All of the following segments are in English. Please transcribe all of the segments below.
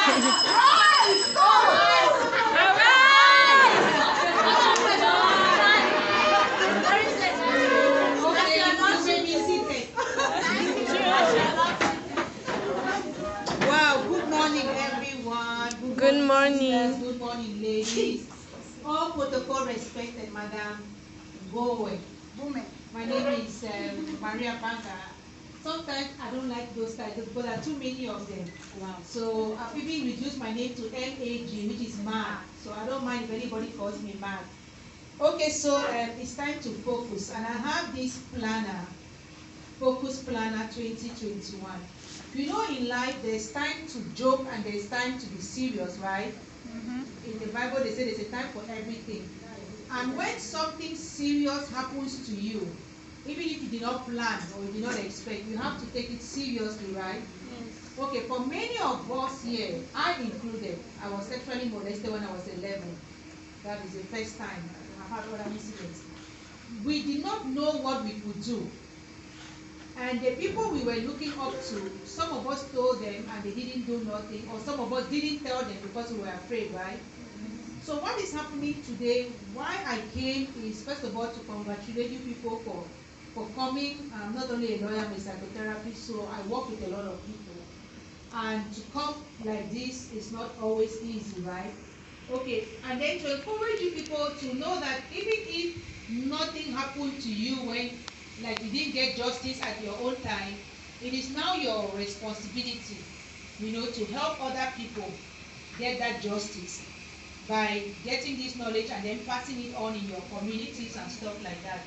Wow, good morning everyone. Good morning. Good morning ladies. All protocol respected, Madam Women. My name is Maria Banga. Sometimes I don't like those titles because there are too many of them. Wow. So I've even reduced my name to MAG, which is Mad. So I don't mind if anybody calls me Mad. Okay, so it's time to focus, and I have this planner, Focus Planner 2021. You know, in life there's time to joke and there's time to be serious, right? In the Bible they say there's a time for everything. And when something serious happens to you, even if you did not plan or you did not expect, you have to take it seriously, right? Yes. Okay, for many of us here, I included, I was sexually molested when I was 11. That is the first time I had other incidents. We did not know what we could do. And the people we were looking up to, some of us told them and they didn't do nothing, or some of us didn't tell them because we were afraid, right? So what is happening today, why I came is first of all to congratulate you people for coming. I'm not only a lawyer, I'm a psychotherapist, so I work with a lot of people. And to come like this is not always easy, right? Okay, and then to encourage you people to know that even if nothing happened to you when, like, you didn't get justice at your own time, it is now your responsibility, you know, to help other people get that justice by getting this knowledge and then passing it on in your communities and stuff like that.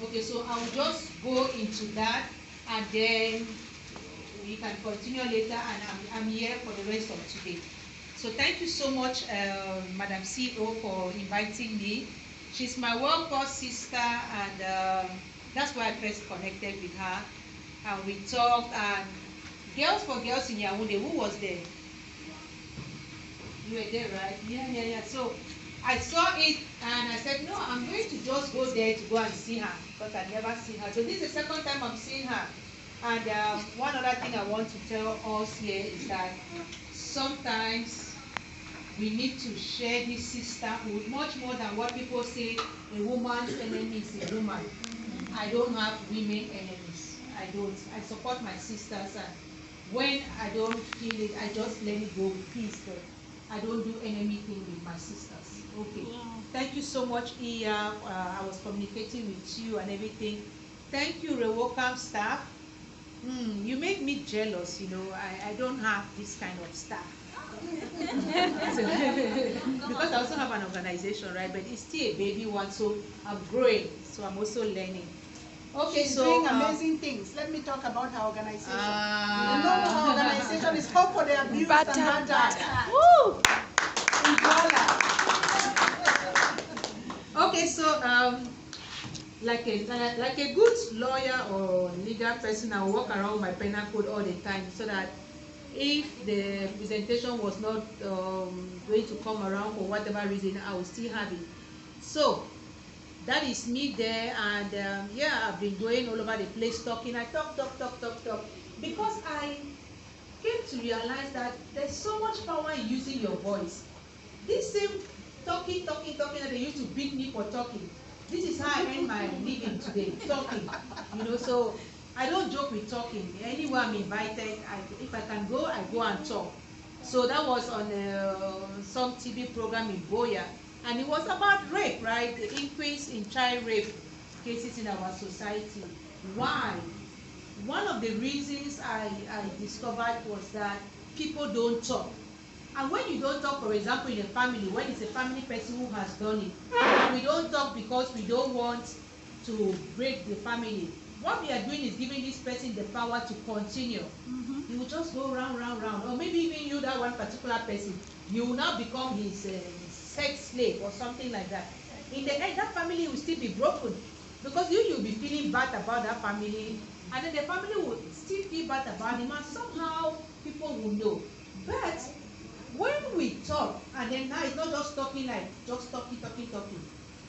Okay, so I will just go into that and then we can continue later, and I'm here for the rest of today. So thank you so much, Madam CEO, for inviting me. She's my well-coached sister, and that's why I first connected with her. And we talked, and Girls for Girls in Yaoundé, who was there? You were there, right? Yeah. So I saw it and I said, no, I'm going to just go there to go and see her, because I've never seen her. So this is the second time I'm seeing her. And one other thing I want to tell us here is that sometimes we need to share this sisterhood much more than what people say a woman's enemy is a woman. I don't have women enemies. I don't. I support my sisters, and when I don't feel it, I just let it go with peace. But I don't do anything with my sisters. Okay. Yeah. Thank you so much, Iya. I was communicating with you and everything. Thank you, Rewokam staff. You make me jealous, you know. I don't have this kind of staff. So, because I also have an organization, right? But it's still a baby one, so I'm growing. So I'm also learning. Okay, she's so doing amazing things. Let me talk about her organization. The name of her organization is Hope for the Abused and Battered. Woo! Okay, so like a good lawyer or legal person, I walk around with my penal code all the time, so that if the presentation was not going to come around for whatever reason, I will still have it. So that is me there, and yeah, I've been going all over the place talking. I talk, because I came to realize that there's so much power in using your voice. This same talking that they used to beat me for talking, this is how I earn my living today, talking. You know, so I don't joke with talking. Anywhere I'm invited, if I can go, I go and talk. So that was on some TV program in Boya, and it was about rape, right? The increase in child rape cases in our society. Why? One of the reasons I discovered was that people don't talk. And when you don't talk, for example, in a family, when it's a family person who has done it, we don't talk because we don't want to break the family. What we are doing is giving this person the power to continue. He will just go round, or maybe even you, that one particular person, you will now become his sex slave or something like that. In the end, that family will still be broken, because you'll be feeling bad about that family, and then the family will still feel bad about him, and somehow people will know. But when we talk, and then now it's not just talking like just talking,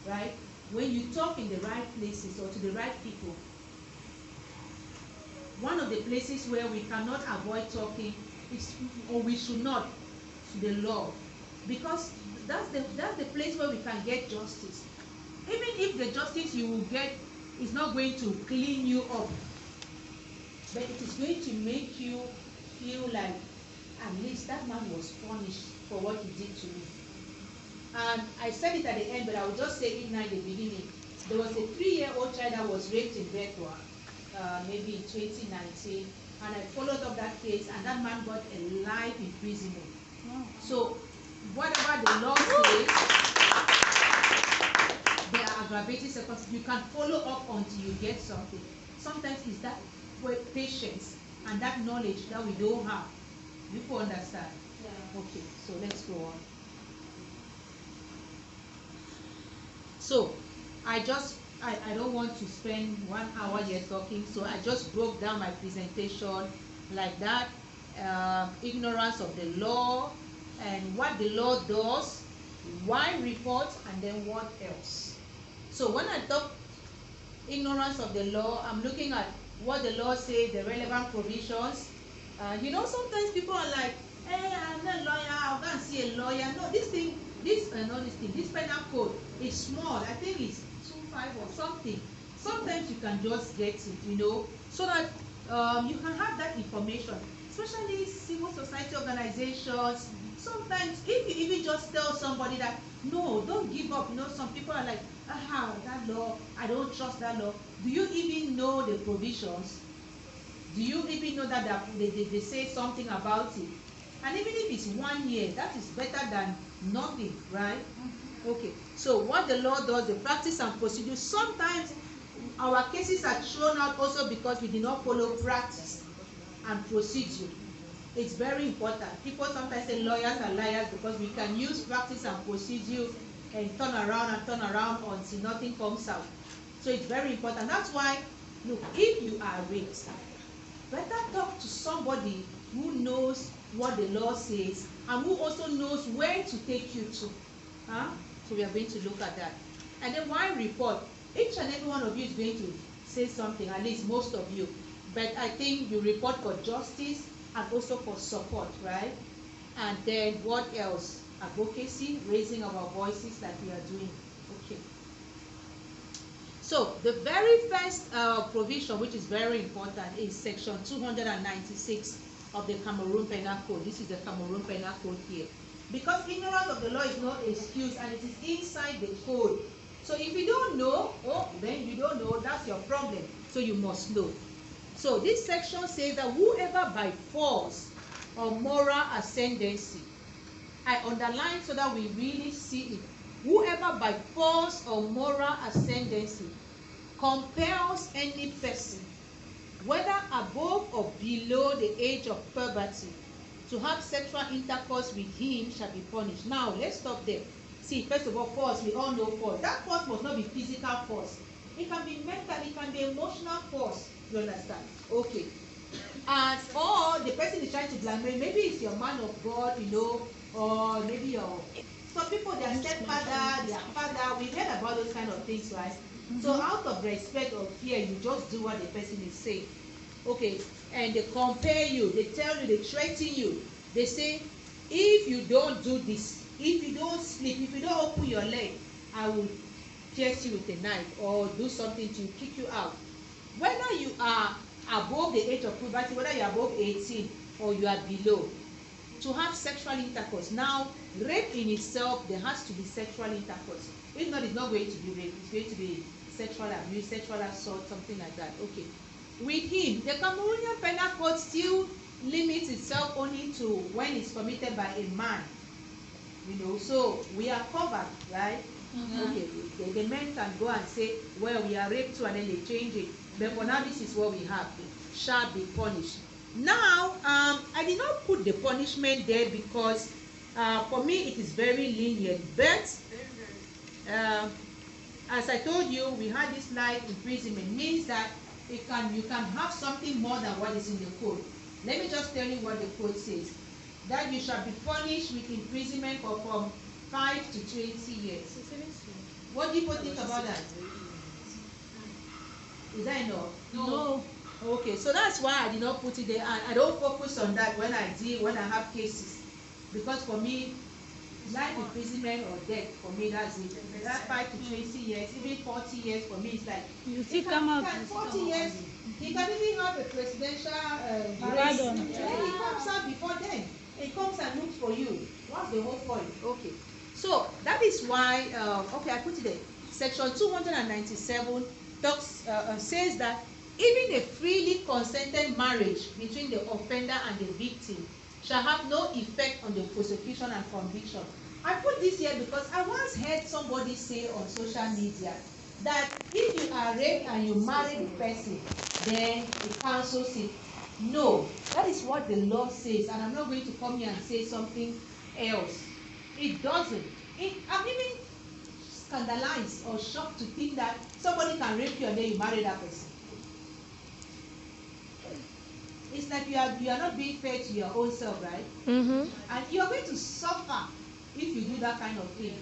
right? When you talk in the right places or to the right people, one of the places where we cannot avoid talking or we should not, to the law, because that's the place where we can get justice. Even if the justice you will get is not going to clean you up, but it is going to make you feel like at least that man was punished for what he did to me. And I said it at the end, but I will just say it now in the beginning. There was a 3-year-old child that was raped in Bedwa, maybe in 2019, and I followed up that case, and that man got a life imprisonment. Wow. So whatever the law says, there are aggravating circumstances. You can follow up until you get something. Sometimes it's that patience and that knowledge that we don't have. You can understand? Yeah. Okay, so let's go on. So I don't want to spend 1 hour here talking, so I just broke down my presentation like that. Ignorance of the law and what the law does, why report, and then what else. So when I talk ignorance of the law, I'm looking at what the law says, the relevant provisions. You know, sometimes people are like, hey, I'm not a lawyer, I'll go and see a lawyer. No, this penal code is small. I think it's 2.5 or something. Sometimes you can just get it, you know, so that you can have that information, especially civil society organizations. Sometimes if you even just tell somebody that, no, don't give up. You know, some people are like, aha, that law, I don't trust that law. Do you even know the provisions? Do you even know that they say something about it? And even if it's 1 year, that is better than nothing, right? Okay, so what the law does, the practice and procedure, sometimes our cases are thrown out also because we did not follow practice and procedure. It's very important. People sometimes say lawyers are liars because we can use practice and procedure and turn around until nothing comes out. So it's very important. That's why, look, if you are raped, better talk to somebody who knows what the law says and who also knows where to take you to. So we are going to look at that. And then why report? Each and every one of you is going to say something, at least most of you. But I think you report for justice and also for support, right? And then what else? Advocacy, raising our voices like we are doing. Okay. So the very first provision, which is very important, is section 296 of the Cameroon Penal Code. This is the Cameroon Penal Code here. Because ignorance of the law is no excuse, and it is inside the code. So if you don't know, then you don't know, that's your problem. So you must know. So this section says that whoever by force or moral ascendancy, I underline so that we really see it. Whoever by force or moral ascendancy compels any person, whether above or below the age of puberty, to have sexual intercourse with him shall be punished. Now, let's stop there. See, first of all, force, we all know force. That force must not be physical force. It can be mental, it can be emotional force. You understand? Okay. And or the person is trying to blackmail. Maybe it's your man of God, you know, or maybe your... Some people, their stepfather, their father, we've heard about those kind of things, right? So out of respect or fear, you just do what the person is saying. Okay, and they compare you, they tell you, they threaten you. They say, if you don't do this, if you don't sleep, if you don't open your leg, I will pierce you with a knife or do something to kick you out. Whether you are above the age of puberty, whether you are above 18 or you are below, to have sexual intercourse. Now, rape in itself, there has to be sexual intercourse. If not, it's not going to be rape. It's going to be sexual abuse, sexual assault, something like that. Okay. With him, the Cameroonian Penal Code still limits itself only to when it's committed by a man. You know, so we are covered, right? Okay. The men can go and say, well, we are raped too, and then they change it. But for now, this is what we have. It shall be punished. Now, I did not put the punishment there because for me it is very lenient. But as I told you, we had this life imprisonment. Means that you can have something more than what is in the code. Let me just tell you what the code says. That you shall be punished with imprisonment for from 5 to 20 years. What do people think about that? Is that enough? No. Okay, so that's why I did not put it there, and I don't focus on that when I have cases, because for me, life imprisonment or death, for me, that's it. That 5 to 20 years, even 40 years, for me, it's like you still come out. 40 years, he can even have a presidential pardon. He comes out before then. He comes and looks for you. What's the whole point? Okay, so that is why. Okay, I put it there. Section 297 talks says that even a freely consented marriage between the offender and the victim shall have no effect on the prosecution and conviction. I put this here because I once heard somebody say on social media that if you are raped and you marry the person, then it cancels it. No, that is what the law says, and I'm not going to come here and say something else. It doesn't. I'm even scandalized or shocked to think that somebody can rape you and then you marry that person. It's like you are not being fair to your own self, right? And you are going to suffer if you do that kind of thing.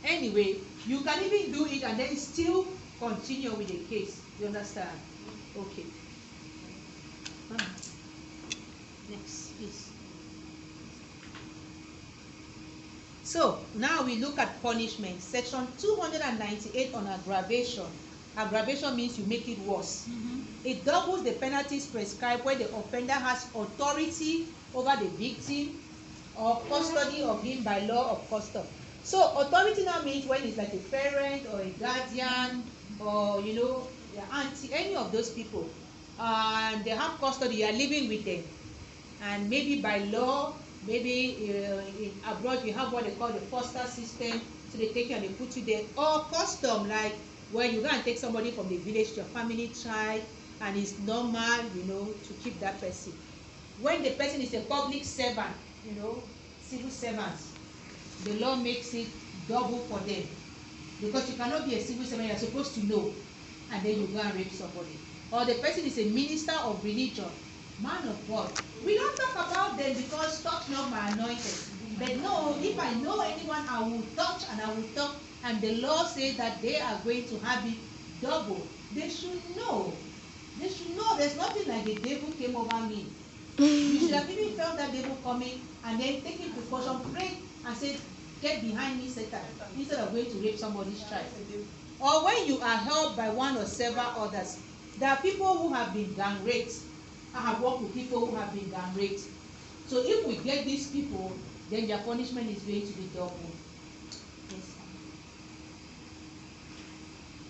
Anyway, you can even do it and then still continue with the case. You understand? Okay. Next, please. So now we look at punishment. Section 298 on aggravation. Aggravation means you make it worse. It doubles the penalties prescribed when the offender has authority over the victim or custody of him by law of custom. So authority now means when it's like a parent or a guardian or your auntie, any of those people, and they have custody, you are living with them, and maybe by law, maybe in abroad you have what they call the foster system, so they take you and they put you there, or custom, like when you go and take somebody from the village to your family tribe, and it's normal, to keep that person. When the person is a public servant, civil servants, the law makes it double for them, because you cannot be a civil servant, you're supposed to know, and then you go and rape somebody. Or the person is a minister of religion, man of God. We don't talk about them because touch not my anointed. But no, if I know anyone, I will touch and I will talk, and the law says that they are going to have it double. They should know. They should know there's nothing like the devil came over me. You should have even felt that devil coming and then taking precaution, pray and say, get behind me, Satan, instead of going to rape somebody's child. Or when you are helped by one or several others. There are people who have been gang raped. I have worked with people who have been gang raped. So if we get these people, then their punishment is going to be double. Yes.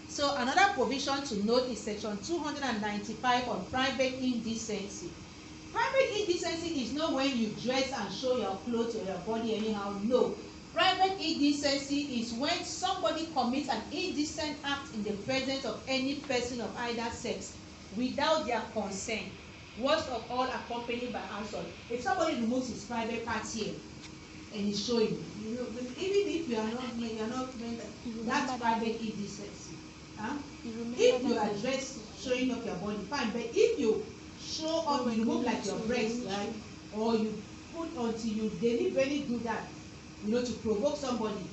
So another provision to note is section 295 on private indecency. Private indecency is not when you dress and show your clothes or your body anyhow. No. Private indecency is when somebody commits an indecent act in the presence of any person of either sex without their consent. Worst of all, accompanied by assault. If somebody removes his private part here and is showing, even if you are not that's private indecency. If you are dressed showing off your body, fine. But if you show up, you remove like your breast, right? Or you put until you deliberately do that, to provoke somebody,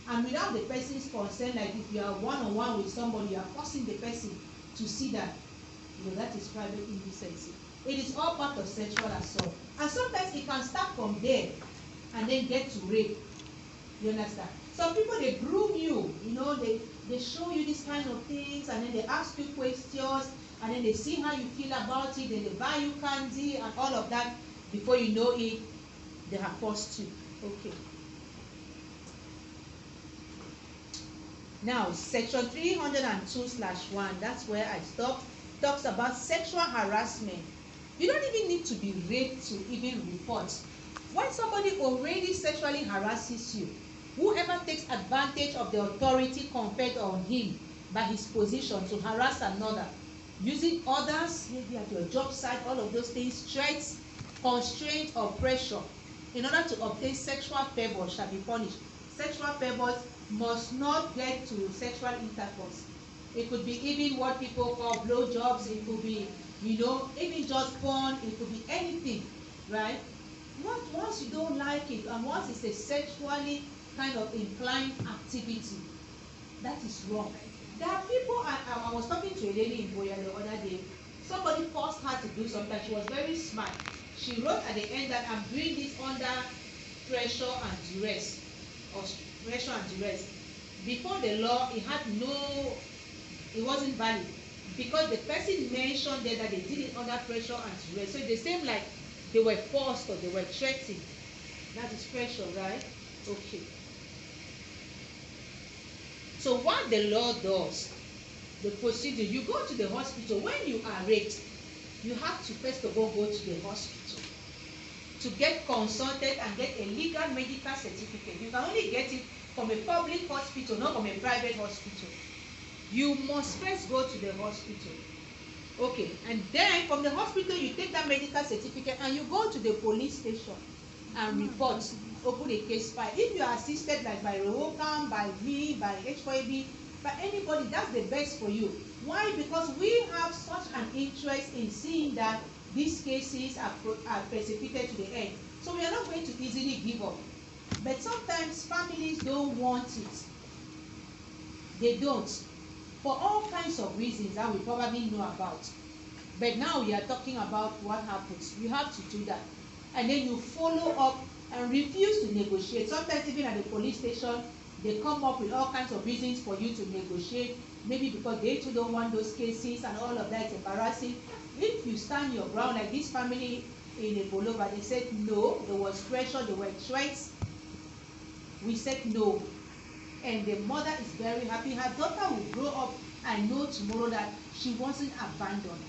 and without the person's consent, like if you are one-on-one with somebody, you are forcing the person to see that, that is private indecency. It is all part of sexual assault, and sometimes it can start from there and then get to rape. You understand? Some people, they groom you, they show you these kind of things, and then they ask you questions, and then they see how you feel about it, then they buy you candy and all of that. Before you know it, they have forced you. Okay. Now, section 302/1, that's where I stopped, talks about sexual harassment. You don't even need to be raped to even report. When somebody already sexually harasses you, whoever takes advantage of the authority conferred on him by his position to harass another, using others, maybe at your job site, all of those things, threats, constraint, or pressure, in order to obtain sexual favor shall be punished. Sexual favors must not get to sexual intercourse. It could be even what people call blowjobs. It could be, even just porn. It could be anything, right? Once you don't like it, and once it's a sexually kind of inclined activity, that is wrong. There are people, I was talking to a lady in Boya the other day. somebody forced her to do something. She was very smart. She wrote at the end that I'm doing this under pressure and duress, or pressure and duress. Before the law, it wasn't valid, because the person mentioned there that they did it under pressure and duress. So it's the same like they were forced or they were threatened. That is pressure, right? Okay. So what the law does, the procedure, you go to the hospital. When you are raped, you have to first of all go to the hospital to get consulted and get a legal medical certificate. You can only get it from a public hospital, not from a private hospital. You must first go to the hospital. Okay, and then from the hospital you take that medical certificate and you go to the police station and report, open a case file. If you are assisted like by Rewocam, by me, by H4AB, by anybody, that's the best for you. Why? Because we have such an interest in seeing that these cases are persecuted to the end. So we are not going to easily give up. But sometimes families don't want it. They don't. For all kinds of reasons that we probably know about. But now we are talking about what happens. You have to do that. And then you follow up and refuse to negotiate. Sometimes even at the police station, they come up with all kinds of reasons for you to negotiate. Maybe because they too don't want those cases and all of that is embarrassing. If you stand your ground, like this family in Ebolova, they said no, there was pressure, there were threats. We said no. And the mother is very happy. Her daughter will grow up and know tomorrow that she wasn't abandoned.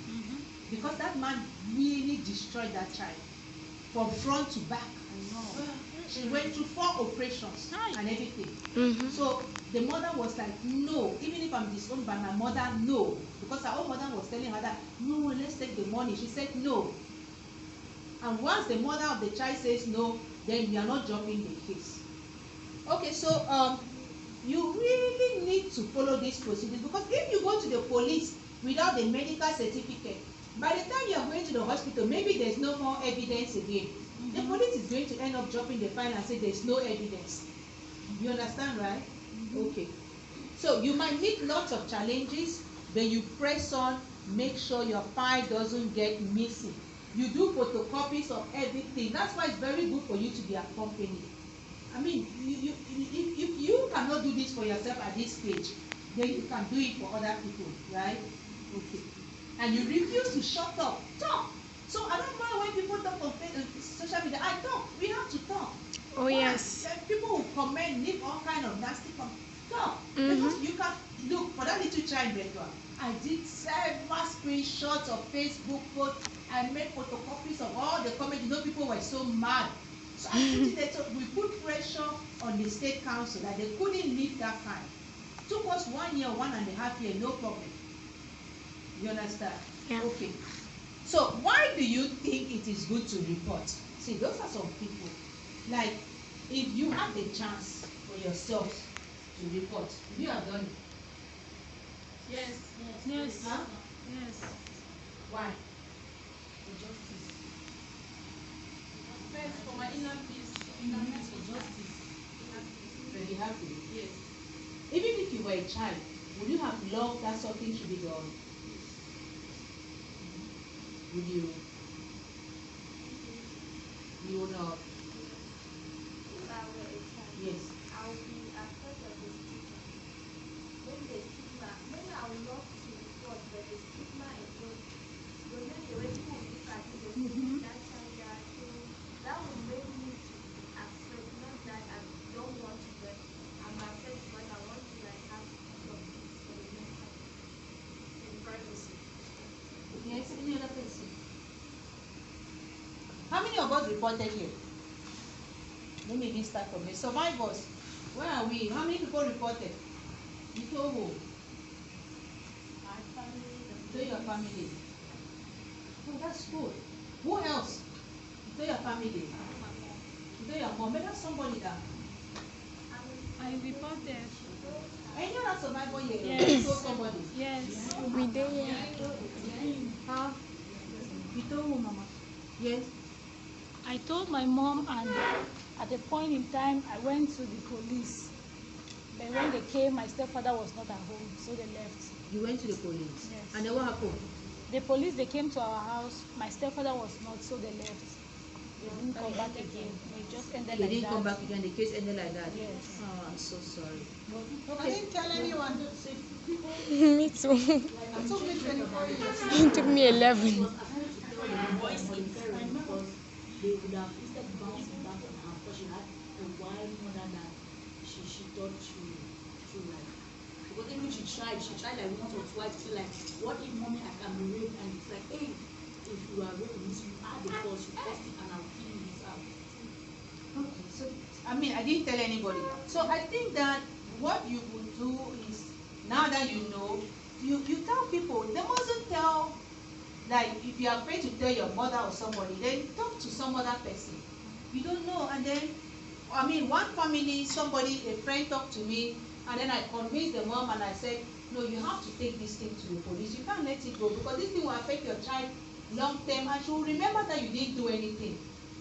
Because that man really destroyed that child from front to back. I know. She went through 4 operations and everything. So the mother was like, no, even if I'm disowned by my mother, no. Because her own mother was telling her that, no, let's take the money. She said no. And once the mother of the child says no, then we are not dropping the case. Okay, so you really need to follow these procedures, because if you go to the police without the medical certificate, by the time you are going to the hospital, maybe there's no more evidence again. The police is going to end up dropping the file and say there's no evidence. You understand, right? Okay. So you might meet lots of challenges, then you press on, make sure your file doesn't get missing. You do photocopies of everything. That's why it's very good for you to be accompanied. I mean, if you cannot do this for yourself at this stage, then you can do it for other people, right? Okay. And you refuse to shut up. Talk. So I don't mind when people talk on social media. I talk. We have to talk. Oh, yes. People will comment, leave all kind of nasty comments. Talk. Because you can look for that little child better. I did several screenshots of Facebook posts. I made photocopies of all the comments. You know, people were so mad. So I put it there. So we put pressure on the state council that they couldn't leave that file. Took us 1 year, 1.5 years, no problem. You understand? Yeah. Okay. So why do you think it is good to report? See, those are some people. Like, if you have the chance for yourself to report, you have done it. Yes. Yes. Huh? Yes. Why? For justice. First, for my inner peace. For justice. Very happy. Yes. Even if you were a child, would you have loved that something should be done? Would you? You will not. If I were a child, Yes. I would be afraid of the stigma. Maybe I would love to report, but the stigma alone, maybe the way people look at it, they think that child, so that would make me to be afraid. Not that I don't want to, but I'm afraid because I want to have some peace for the mental in privacy. Yes, any other person? How many of us reported here? Let me even start from here. Survivors, where are we? How many people reported? You told who? My family. You told your family. Oh, that's good. Who else? You told your family. You told your mom. But that's somebody that. I reported. Any other survivor here? Yes. You told somebody. Yes. We did. Huh? You told who, Mama? Yes. I told my mom, and at a point in time, I went to the police. But when they came, my stepfather was not at home, so they left. You went to the police. Yes. And then what happened? The police, they came to our house. My stepfather was not, so they left. They didn't come back again. It just ended like that. They didn't come back again. The case ended like that. Yes. Oh, I'm so sorry. I didn't tell anyone. Me too. It took me 24 years. It took me 11. They would have instead bouncing back on her because she had a wild mother that she thought she like. Because even she tried like once or twice to like, what if mommy I can be raped? And it's like, hey, if you are raped, you are the cause, you caused it, and I'll kill you this out. Okay, so I mean, I didn't tell anybody. So I think that what you would do is, now that you know, you tell people. They mustn't tell. Like, if you are afraid to tell your mother or somebody, then talk to some other person. You don't know. And then, I mean, one family, somebody, a friend talked to me, and then I convinced the mom and I said, no, you have to take this thing to the police. You can't let it go because this thing will affect your child long term, and she will remember that you didn't do anything.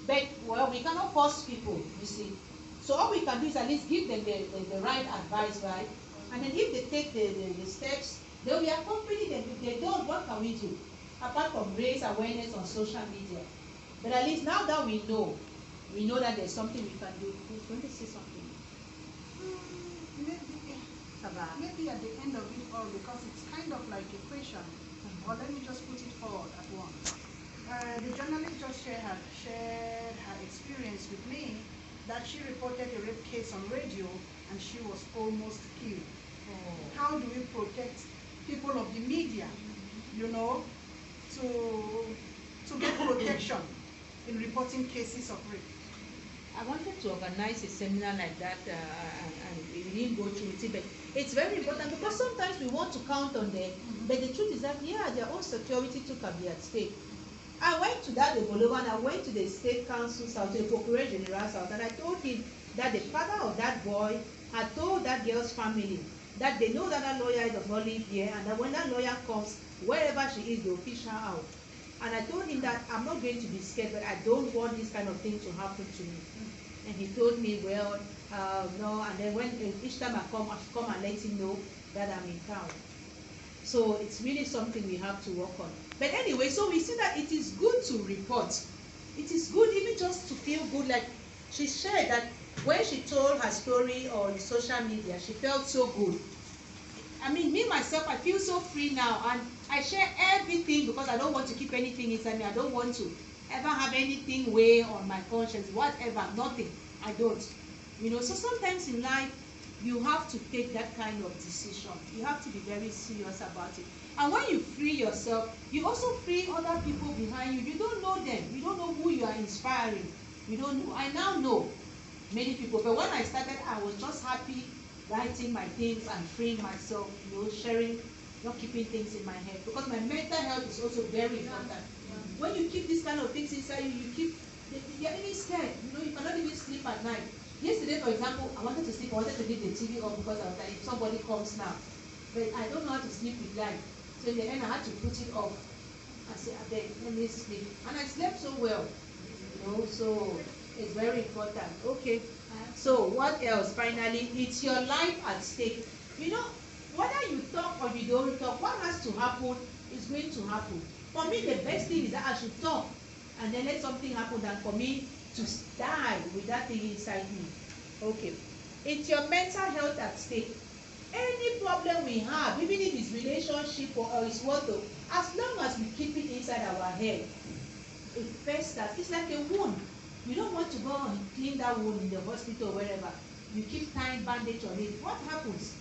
But, well, we cannot force people, you see. So all we can do is at least give them the right advice, right? And then if they take the steps, they will accompany them. If they don't, what can we do? Apart from raise awareness on social media. But at least now that we know that there's something we can do. Who's going to say something? Maybe at the end of it all, because it's kind of like a question, or let me just put it forward at once. The journalist just shared her experience with me that she reported a rape case on radio and she was almost killed. Oh. How do we protect people of the media, you know, to get protection in reporting cases of rape? I wanted to organize a seminar like that, and we didn't go through it, but it's very important because sometimes we want to count on them, but the truth is that, yeah, their own security too can be at stake. I went to that Eboloba and I went to the State Council South, the Procureur General South, and I told him that the father of that boy had told that girl's family that they know that that lawyer does not live here, and that when that lawyer comes, wherever she is, they'll fish her out. And I told him that I'm not going to be scared, but I don't want this kind of thing to happen to me. And he told me, well, no, and then when each time I come and let him know that I'm in town. So it's really something we have to work on. But anyway, so we see that it is good to report. It is good even just to feel good. Like she shared that when she told her story on social media, she felt so good. I mean, me myself, I feel so free now, and I share everything because I don't want to keep anything inside me. I don't want to ever have anything weigh on my conscience, whatever, nothing. I don't. You know, so sometimes in life, you have to take that kind of decision. You have to be very serious about it. And when you free yourself, you also free other people behind you. You don't know them. You don't know who you are inspiring. You don't know. I now know many people. But when I started, I was just happy writing my things and freeing myself, you know, sharing, not keeping things in my head. Because my mental health is also very important. When you keep these kind of things inside you, you're even scared. You know, you cannot even sleep at night. Yesterday, for example, I wanted to sleep. I wanted to leave the TV on because I was like, if somebody comes now. But I don't know how to sleep with light. So in the end, I had to put it off. I said, I beg, let me sleep. And I slept so well. You know, so it's very important. Okay. So what else? Finally, it's your life at stake. You know, whether you talk or you don't talk, what has to happen is going to happen. For me, the best thing is that I should talk and then let something happen than for me to die with that thing inside me. Okay. It's your mental health at stake. Any problem we have, even if it's relationship or it's what, as long as we keep it inside our head, it festers. It's like a wound. You don't want to go and clean that wound in the hospital or wherever. You keep tying bandage on it. What happens?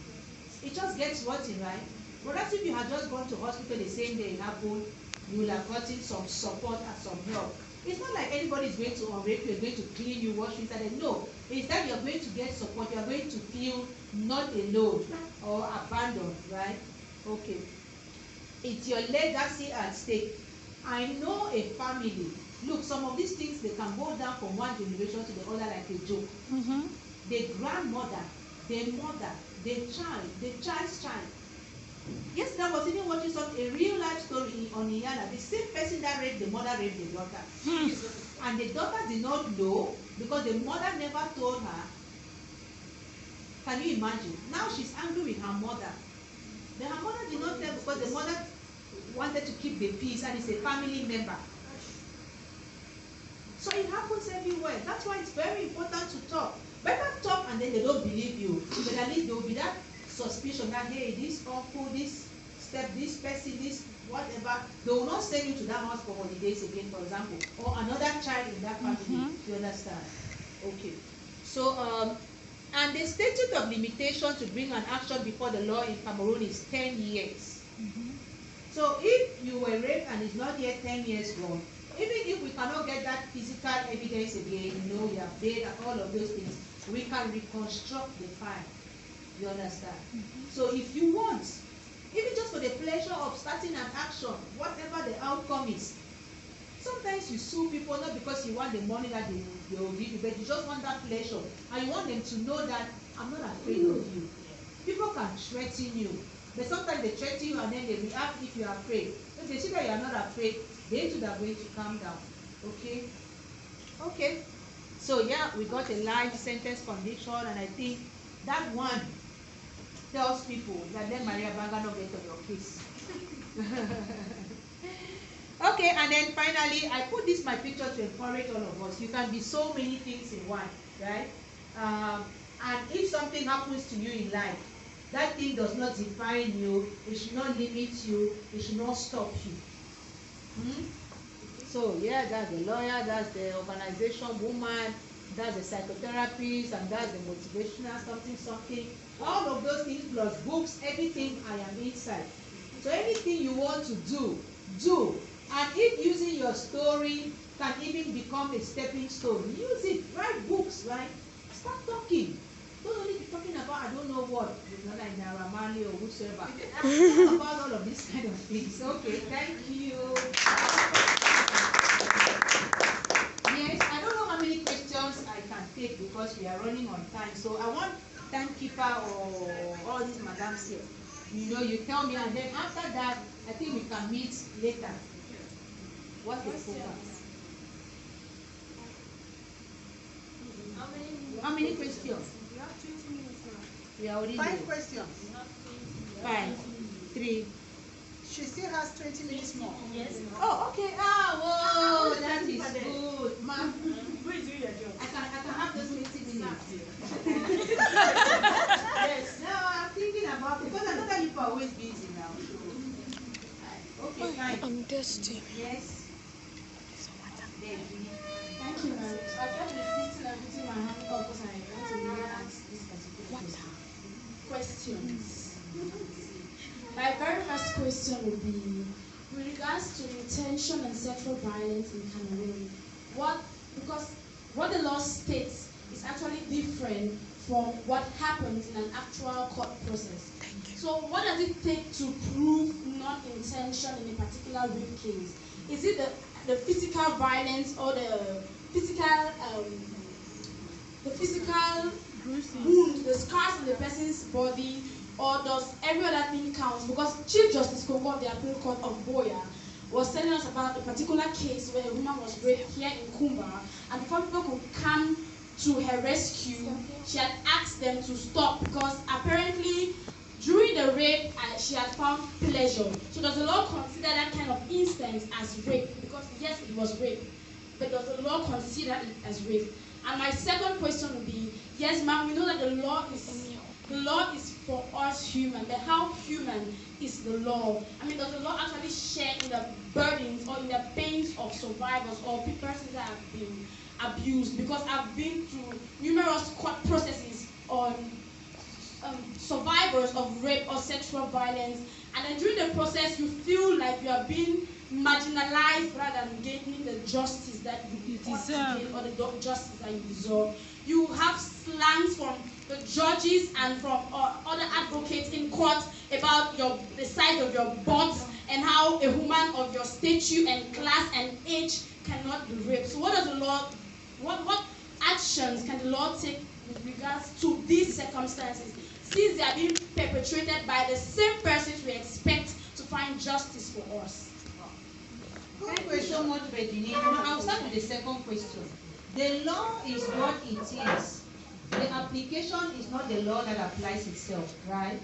It just gets rotten, right? But that's if you had just gone to hospital the same day it happened, you will have gotten some support and some help. It's not like anybody is going to unrape you, is going to clean you, wash you inside. No, it's that you're going to get support. You're going to feel not alone or abandoned, right? Okay. It's your legacy at stake. I know a family. Look, some of these things, they can go down from one generation to the other like a joke. The grandmother, the mother, the child, the child's child. Yesterday I was even watching a real life story on Iyana. The same person that raped the mother raped the daughter. And the daughter did not know because the mother never told her. Can you imagine? Now she's angry with her mother. Her mother did not tell because the mother wanted to keep the peace and is a family member. So it happens everywhere. That's why it's very important to talk. Better talk and then they don't believe you. But at least there will be that suspicion that, hey, this uncle, this step, this person, this whatever, they will not send you to that house for holidays again, for example, or another child in that family. You understand? Okay. So, and the statute of limitation to bring an action before the law in Cameroon is 10 years. So if you were raped and it's not yet 10 years gone, even if we cannot get that physical evidence again, you know, you have paid and all of those things, we can reconstruct the file. You understand? So if you want, even just for the pleasure of starting an action, whatever the outcome is, sometimes you sue people not because you want the money that they will give you, but you just want that pleasure, and you want them to know that I'm not afraid of you. People can threaten you, but sometimes they threaten you and then they react if you are afraid. If they see that you are not afraid, they too are going to calm down. Okay? Okay. So yeah, we got a life sentence conviction, and I think that one tells people that then Maria Banga not get on your case. Okay, and then finally, I put this my picture to encourage all of us. You can be so many things in one, right? And if something happens to you in life, that thing does not define you, it should not limit you, it should not stop you. So yeah, that's the lawyer, that's the organization woman, that's the psychotherapist, and that's the motivational something. All of those things plus books, everything, I am inside. So anything you want to do, do. And if using your story can even become a stepping stone, use it. Write books, right? Start talking. Don't only be talking about I don't know what, like Naramali or whosoever. Talk about all of these kind of things. Okay, thank you. Yes, I don't know how many questions I can take because we are running on time. So I want timekeeper or all these madams here. You know, you tell me, and then after that, I think we can meet later. What's the focus? How many questions? We have 20 minutes now. We are already 5 questions. 5, 3. She still has 20 minutes more. Yes. Oh, okay. Whoa, that is good. Ma'am, Who is doing your job? I can have those 20 minutes. Yes. No, I'm thinking about it because I know that you are always busy now. Okay, fine. I'm thirsty. Yes. Thank you, ma'am. I just been sitting and putting my hand up because I want to really ask this particular questions. My very first question would be, with regards to detention and sexual violence in Cameroon, because what the law states is actually different from what happens in an actual court process. So what does it take to prove non-intention in a particular rape case? Is it the physical violence or the physical wound, the scars on the person's body, or does every other thing count? Because Chief Justice Kongo of the Appeal Court of Boya was telling us about a particular case where a woman was raped here in Kumba, and before people could come to her rescue, she had asked them to stop because apparently during the rape she had found pleasure. So does the law consider that kind of instance as rape? Because yes, it was rape, but does the law consider it as rape? And my second question would be, yes, ma'am, we know that the law is for us human, but how human is the law? I mean, does the law actually share in the burdens or in the pains of survivors or persons that have been abused? Because I've been through numerous court processes on survivors of rape or sexual violence, and then during the process you feel like you are being marginalized rather than gaining the justice that you deserve or the justice that you deserve. You have slangs from the judges and from other advocates in court about the size of your butt and how a woman of your stature and class and age cannot be raped. So what does the law, what actions can the law take with regards to these circumstances, since they are being perpetrated by the same persons we expect to find justice for us? Thank you so much, Virginia. I'll start with the second question. The law is what it is. The application is not the law that applies itself, right?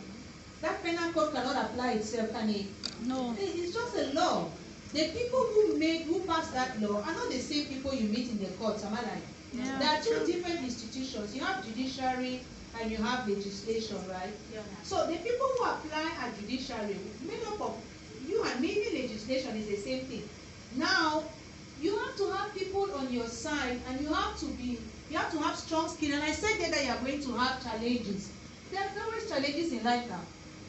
That penal code cannot apply itself, can it? No. It's just a law. The people who passed that law are not the same people you meet in the courts, am I right? Yeah, There are two different institutions. You have judiciary and you have legislation, right? Yeah. So the people who apply at judiciary, made up of you and maybe legislation is the same thing. Now, you have to have people on your side, and you have to have strong skin. And I said that you are going to have challenges. There are always challenges in life now.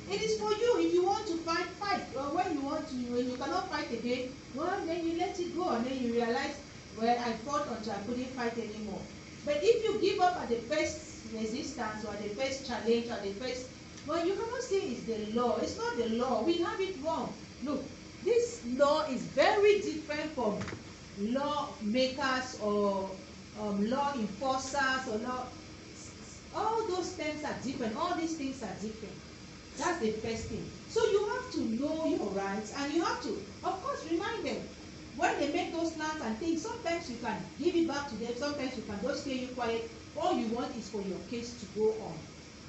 It is for you. If you want to fight, fight. Or when you cannot fight again, well, then you let it go, and then you realize, well, I fought until I couldn't fight anymore. But if you give up at the first resistance or at the first challenge or the first, well, you cannot say it's the law. It's not the law. We have it wrong. Look, this law is very different from law makers or law enforcers or law. All those terms are different. All these things are different. That's the first thing. So you have to know your rights, and you have to, of course, remind them. When they make those plans and things, sometimes you can give it back to them, sometimes you can just stay you quiet. All you want is for your case to go on.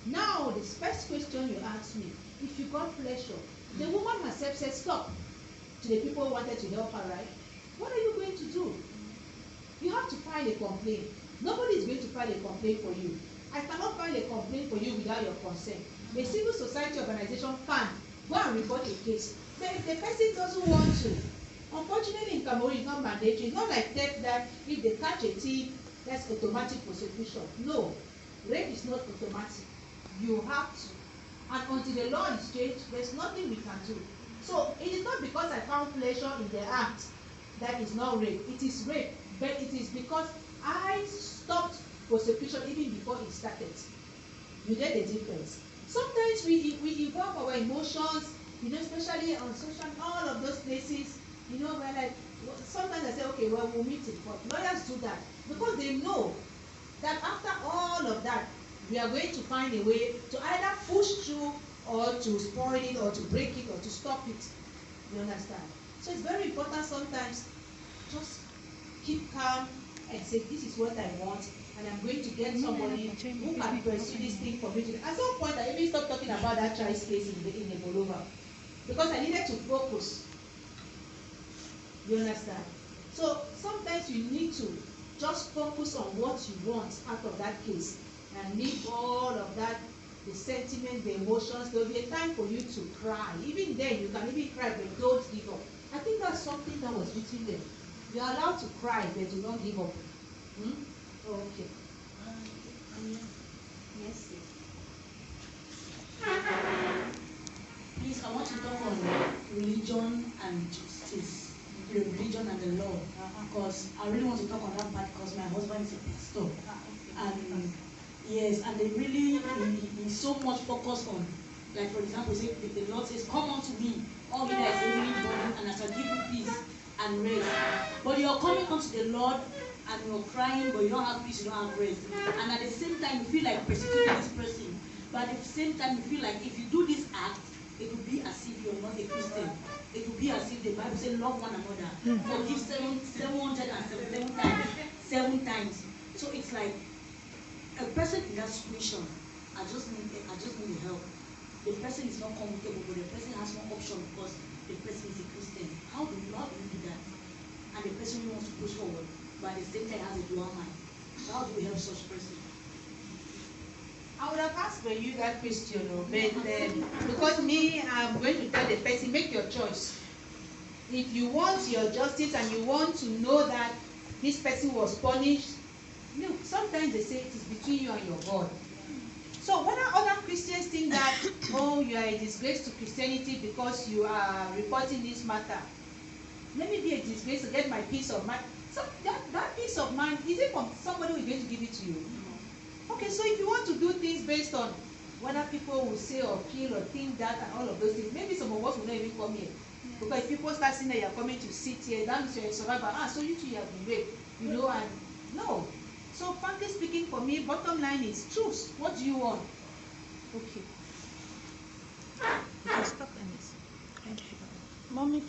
Now, the first question you asked me, if you got pleasure, the woman herself said stop to the people who wanted to help her, right? What are you going to do? You have to file a complaint. Nobody is going to file a complaint for you. I cannot file a complaint for you without your consent. A civil society organization can go and report a case. But if the person doesn't want to, unfortunately in Cameroon it's not mandatory. It's not like theft that if they catch a thief, that's automatic prosecution. No, rape is not automatic. You have to. And until the law is changed, there's nothing we can do. So it is not because I found pleasure in the act that is not rape. It is rape, but it is because I stopped prosecution even before it started. You get the difference. Sometimes we involve our emotions, especially on social, all of those places, we're like, sometimes I say, okay, well, we'll meet in court. Lawyers do that because they know that after all of that, we are going to find a way to either push through or to spoil it or to break it or to stop it. You understand? So it's very important sometimes just keep calm and say, this is what I want, and I'm going to get somebody who can pursue this thing for me. At some point, I even stopped talking about that child's case in the Bolova because I needed to focus. You understand? So sometimes you need to just focus on what you want out of that case and leave all of that, the sentiment, the emotions. There will be a time for you to cry. Even then, you can even cry, but don't give up. I think that's something that was between them. You are allowed to cry, but do not give up. Okay. Yes. Please, I want to talk on religion and justice, the religion and the law, because I really want to talk on that part because my husband is a pastor, and yes, and they really he's so much focused on, like for example, say the Lord says, "Come unto me, all ye that is heavy burden, and I shall give you peace and rest." But you're coming unto the Lord and you're crying, but you don't have peace, you don't have rest, and at the same time you feel like persecuting this person, but at the same time you feel like if you do this act, it will be as if you're not a Christian. It will be as if the Bible says, "Love one another, forgive 777 times, 7 times." So it's like a person in that situation, I just need the help. The person is not comfortable, but the person has no option because the person is a Christian. How do you do that? And the person really wants to push forward, but at the same time has a dual mind. So how do we help such person? I would have asked for you that question, but because me, I'm going to tell the person, make your choice. If you want your justice and you want to know that this person was punished, look, sometimes they say it is between you and your God. So whether other Christians think that, oh, you are a disgrace to Christianity because you are reporting this matter, let me be a disgrace to get my peace of mind. So that peace of mind, is it from somebody who is going to give it to you? Okay, so if you want to do things based on whether people will say or feel or think that and all of those things, maybe some of us will not even come here. Because if people start saying that you are coming to sit here, that means you are a survivor. So you too, you have been raped, and no. So frankly speaking, for me, bottom line is choose. What do you want? Okay. You can stop, Ernest. Mommy.